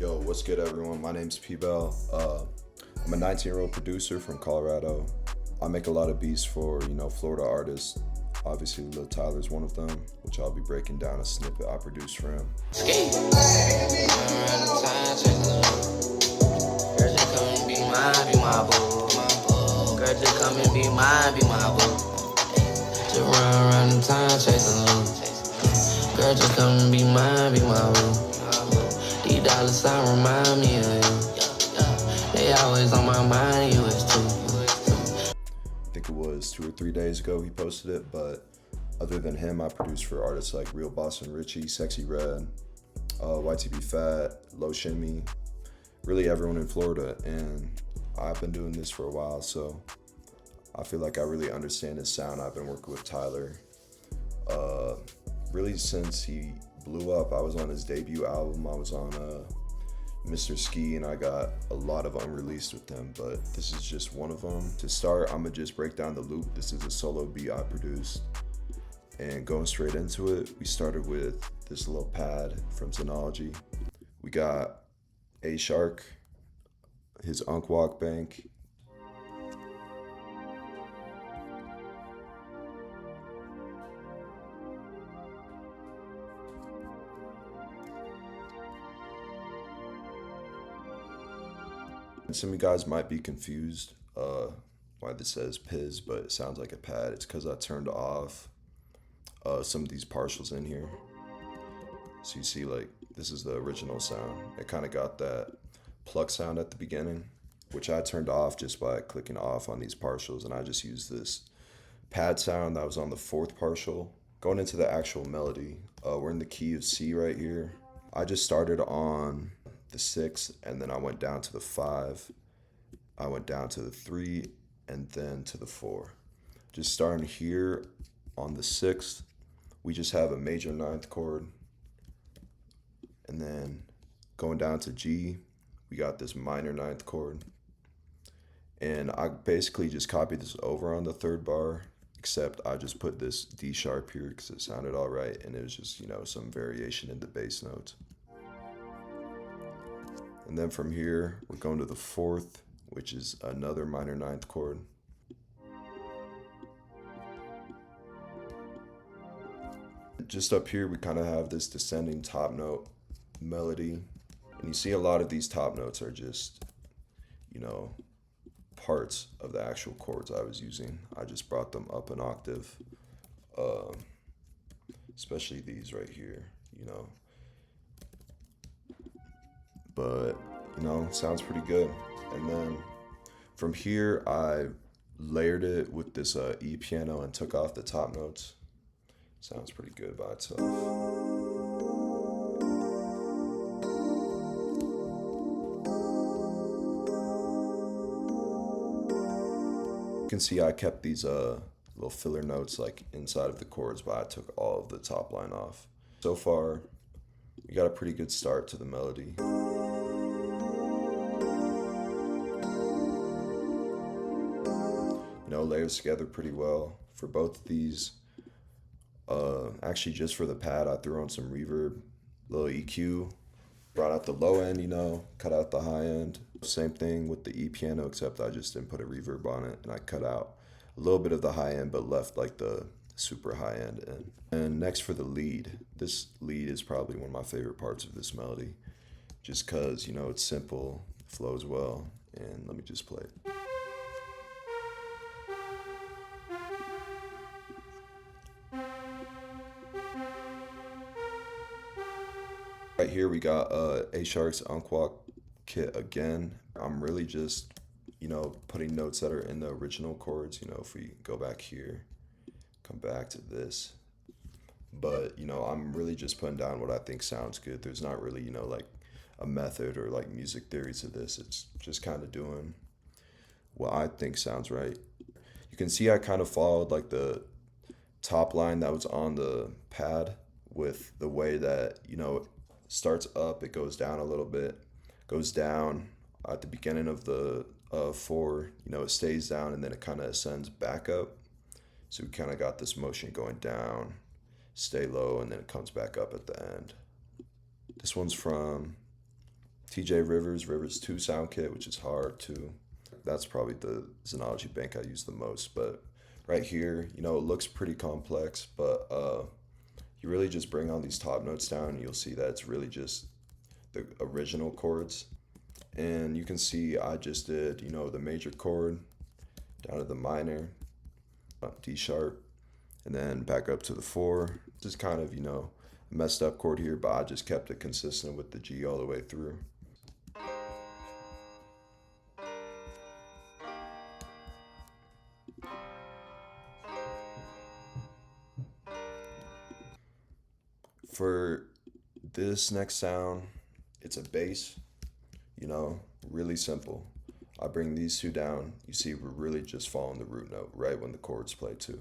Yo, what's good, everyone? My name's PBell. I'm a 19-year-old producer from Colorado. I make a lot of beats for, Florida artists. Obviously, Lil Tyler's one of them, which I'll be breaking down a snippet I produced for him. Girl, just come and be mine, be my boo. These dollar signs remind me of you. They always on my mind, you is too. I think it was 2 or 3 days ago he posted it, but other than him, I produced for artists like Real Boss and Richie, Sexy Red, YTB Fat, Low Shimmy, really everyone in Florida. And I've been doing this for a while, so I feel like I really understand his sound. I've been working with Tyler really since he blew up. I was on his debut album. I was on Mr. Ski, and I got a lot of unreleased with them, but this is just one of them. To start, I'm gonna just break down the loop. This is a solo beat I produced. And going straight into it, we started with this little pad from Xenology. We got A Shark, his Unk Walk Bank. Some of you guys might be confused why this says Piz, but it sounds like a pad. It's because I turned off some of these partials in here. So you see, like, this is the original sound. It kind of got that pluck sound at the beginning, which I turned off just by clicking off on these partials, and I just used this pad sound that was on the 4th partial. Going into the actual melody, we're in the key of C right here. I just started on the 6th, and then I went down to the 5. I went down to the 3, and then to the 4. Just starting here on the 6th, we just have a major 9th chord, and then going down to G, we got this minor 9th chord. And I basically just copied this over on the 3rd bar, except I just put this D sharp here because it sounded all right, and it was just, some variation in the bass notes. And then from here, we're going to the 4th, which is another minor 9th chord. Just up here, we kind of have this descending top note melody. And you see a lot of these top notes are just, parts of the actual chords I was using. I just brought them up an octave, especially these right here, But, sounds pretty good. And then from here, I layered it with this E piano and took off the top notes. Sounds pretty good by itself. You can see I kept these little filler notes like inside of the chords, but I took all of the top line off. So far, we got a pretty good start to the melody. Layers together pretty well. For both of these, actually just for the pad, I threw on some reverb, little EQ, brought out the low end, cut out the high end. Same thing with the E piano, except I just didn't put a reverb on it, and I cut out a little bit of the high end, but left like the super high end in. And next for the lead. This lead is probably one of my favorite parts of this melody, just because, it's simple, flows well, and let me just play it. Right here we got A Shark's Unk Walk kit again. I'm really just, putting notes that are in the original chords. If we go back here, come back to this. But, I'm really just putting down what I think sounds good. There's not really, like a method or like music theory to this. It's just kind of doing what I think sounds right. You can see I kind of followed like the top line that was on the pad with the way that, starts up, it goes down a little bit, goes down at the beginning of the 4, it stays down, and then it kind of ascends back up. So we kind of got this motion going down, stay low, and then it comes back up at the end. This one's from TJ Rivers 2 sound kit, which is hard too. That's probably the Xenology bank I use the most. But right here, you know, it looks pretty complex, but you really just bring all these top notes down and you'll see that it's really just the original chords. And you can see I just did, you know, the major chord down to the minor, D sharp, and then back up to the 4. This is kind of, you know, a messed up chord here, but I just kept it consistent with the G all the way through. For this next sound, it's a bass, you know, really simple. I bring these 2 down. You see, we're really just following the root note right when the chords play too.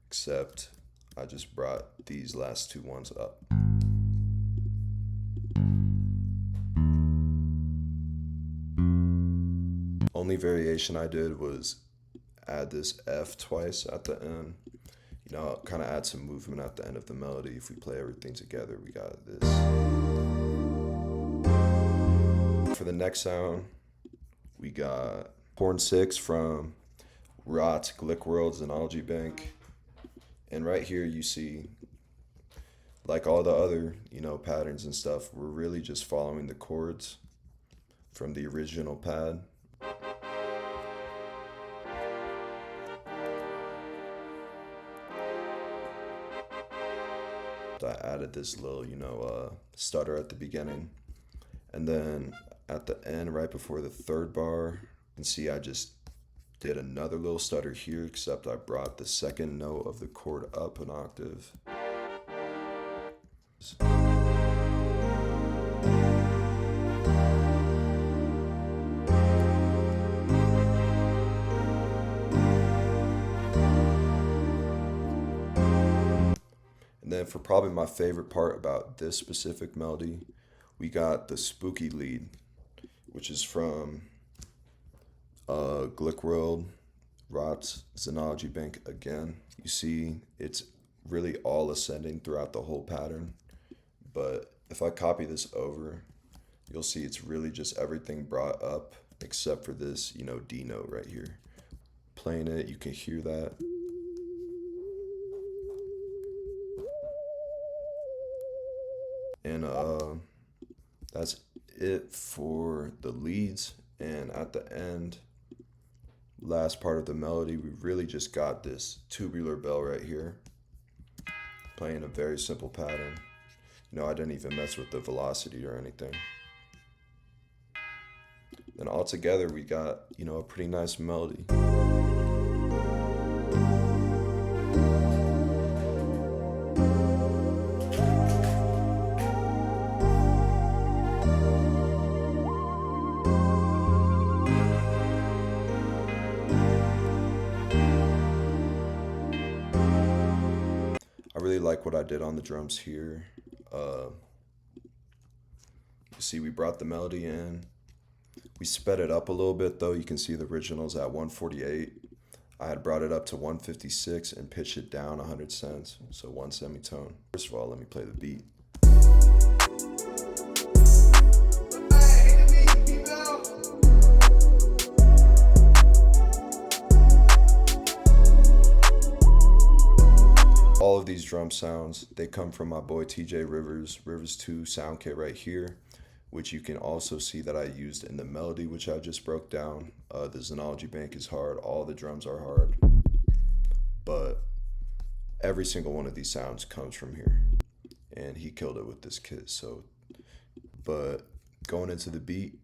Except I just brought these last 2 ones up. Only variation I did was add this F twice at the end. You know, kind of add some movement at the end of the melody. If we play everything together, we got this. For the next sound, we got Horn 6 from Rot Glick World Xenology Bank. And right here you see, like all the other, you know, patterns and stuff, we're really just following the chords from the original pad. I added this little, you know, stutter at the beginning. And then at the end, right before the 3rd bar, you can see I just did another little stutter here, except I brought the 2nd note of the chord up an octave. And then for probably my favorite part about this specific melody, we got the spooky lead, which is from Glick World, Rot's Xenology Bank again. You see it's really all ascending throughout the whole pattern, but if I copy this over, you'll see it's really just everything brought up except for this, you know, D note right here. Playing it, you can hear that. And that's it for the leads. And at the end, last part of the melody, we really just got this tubular bell right here, playing a very simple pattern. You know, I didn't even mess with the velocity or anything. And all together, we got, you know, a pretty nice melody. I really like what I did on the drums here. You see, we brought the melody in. We sped it up a little bit though. You can see the original's at 148. I had brought it up to 156 and pitched it down 100 cents, so 1 semitone. First of all, let me play the beat. All of these drum sounds, they come from my boy TJ Rivers 2 sound kit right here, which you can also see that I used in the melody, which I just broke down. The Xenology bank is hard, all the drums are hard, but every single one of these sounds comes from here, and he killed it with this kit. So, but going into the beat,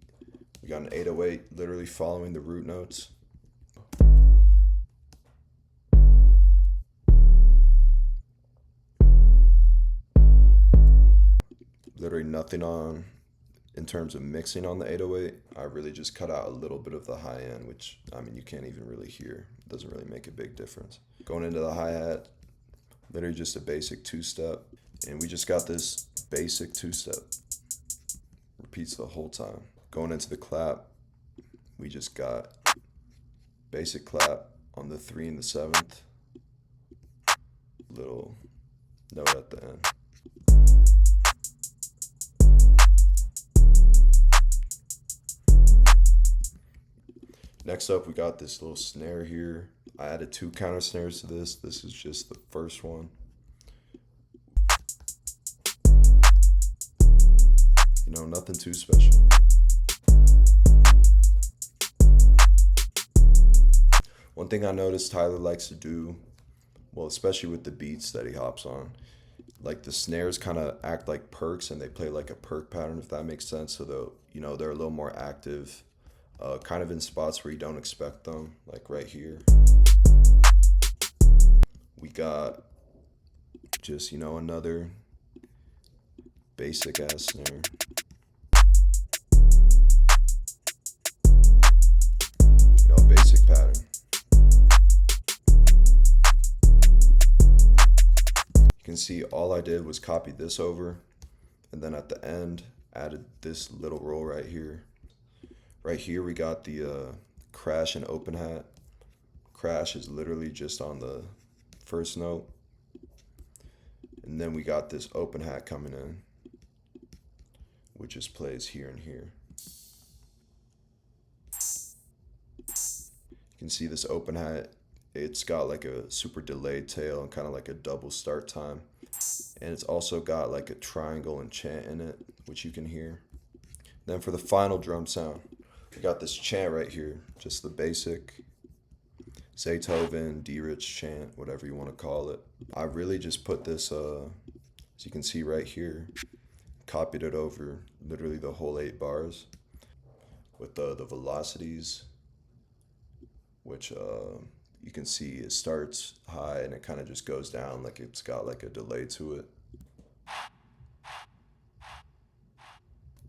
we got an 808 literally following the root notes. Literally nothing on in terms of mixing on the 808. I really just cut out a little bit of the high end, which, I mean, you can't even really hear. It doesn't really make a big difference. Going into the hi-hat, literally just a basic 2-step. And we just got this basic 2-step. Repeats the whole time. Going into the clap, we just got basic clap on the 3 and the 7th. Little note at the end. Next up, we got this little snare here. I added 2 counter snares to this. This is just the first one. You know, nothing too special. One thing I noticed Tyler likes to do, well, especially with the beats that he hops on, like the snares kind of act like perks and they play like a perk pattern, if that makes sense. So they're a little more active, kind of in spots where you don't expect them, like right here. We got just, another basic ass snare. Basic pattern. You can see all I did was copy this over, and then at the end added this little roll right here. Right here we got the crash and open hat. Crash is literally just on the first note, and then we got this open hat coming in, which just plays here and here. You can see this open hat, it's got like a super delayed tail and kind of like a double start time, and it's also got like a triangle and chant in it, which you can hear. Then for the final drum sound, we got this chant right here, just the basic Beethoven, D-Rich chant, whatever you want to call it. I really just put this, as you can see right here, copied it over literally the whole 8 bars with the velocities, which you can see it starts high and it kind of just goes down, like it's got like a delay to it.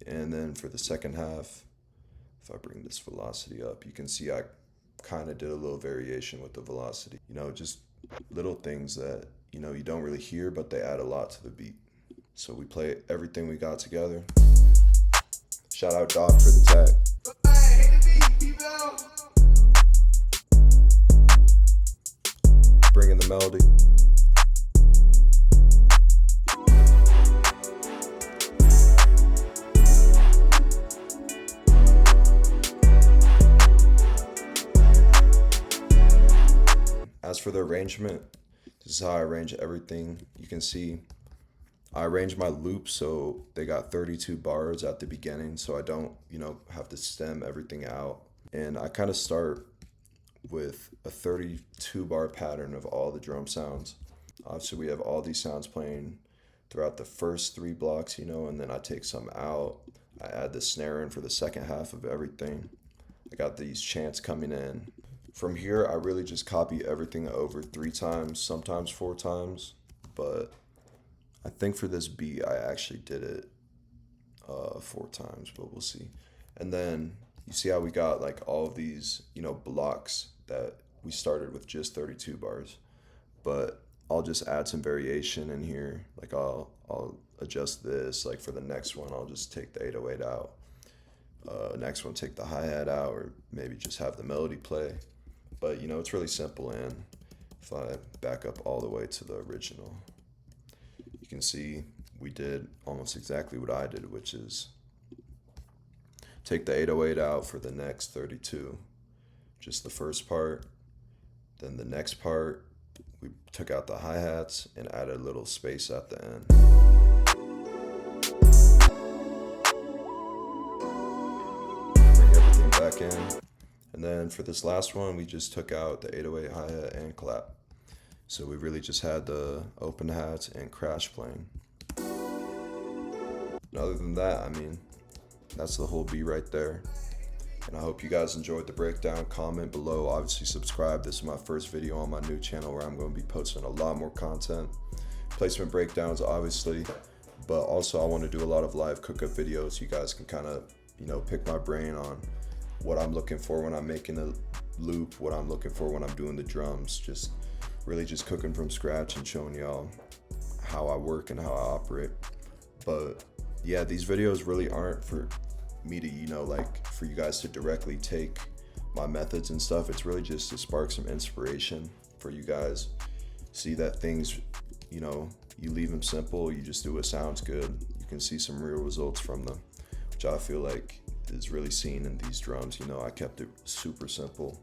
And then for the second half, if I bring this velocity up, you can see I kind of did a little variation with the velocity. Just little things that, you don't really hear, but they add a lot to the beat. So we play everything we got together. Shout out Doc for the tag. Hey, hit the beat, PBell. Bringing the melody. As for the arrangement, this is how I arrange everything. You can see I arrange my loops so they got 32 bars at the beginning, so I don't, have to stem everything out. And I kind of start with a 32 bar pattern of all the drum sounds. Obviously we have all these sounds playing throughout the first 3 blocks, and then I take some out. I add the snare in for the second half of everything. I got these chants coming in. From here, I really just copy everything over 3 times, sometimes 4 times, but I think for this beat, I actually did it 4 times, but we'll see. And then you see how we got like all of these, blocks that we started with just 32 bars, but I'll just add some variation in here. Like I'll adjust this, like for the next one, I'll just take the 808 out. Next one, take the hi-hat out, or maybe just have the melody play. But it's really simple, and if I back up all the way to the original, you can see we did almost exactly what I did, which is take the 808 out for the next 32, just the first part. Then the next part, we took out the hi-hats and added a little space at the end. Bring everything back in. And then for this last one, we just took out the 808 hi-hat and clap. So we really just had the open hats and crash playing. And other than that, that's the whole beat right there. And I hope you guys enjoyed the breakdown. Comment below, obviously subscribe. This is my first video on my new channel where I'm going to be posting a lot more content. Placement breakdowns, obviously, but also I want to do a lot of live cookup videos. You guys can kind of, pick my brain on what I'm looking for when I'm making a loop, what I'm looking for when I'm doing the drums. Just really just cooking from scratch and showing y'all how I work and how I operate. But yeah, these videos really aren't for me to, for you guys to directly take my methods and stuff. It's really just to spark some inspiration for you guys. See that things, you leave them simple, you just do what sounds good, you can see some real results from them, which I feel like is really seen in these drums. You know, I kept it super simple.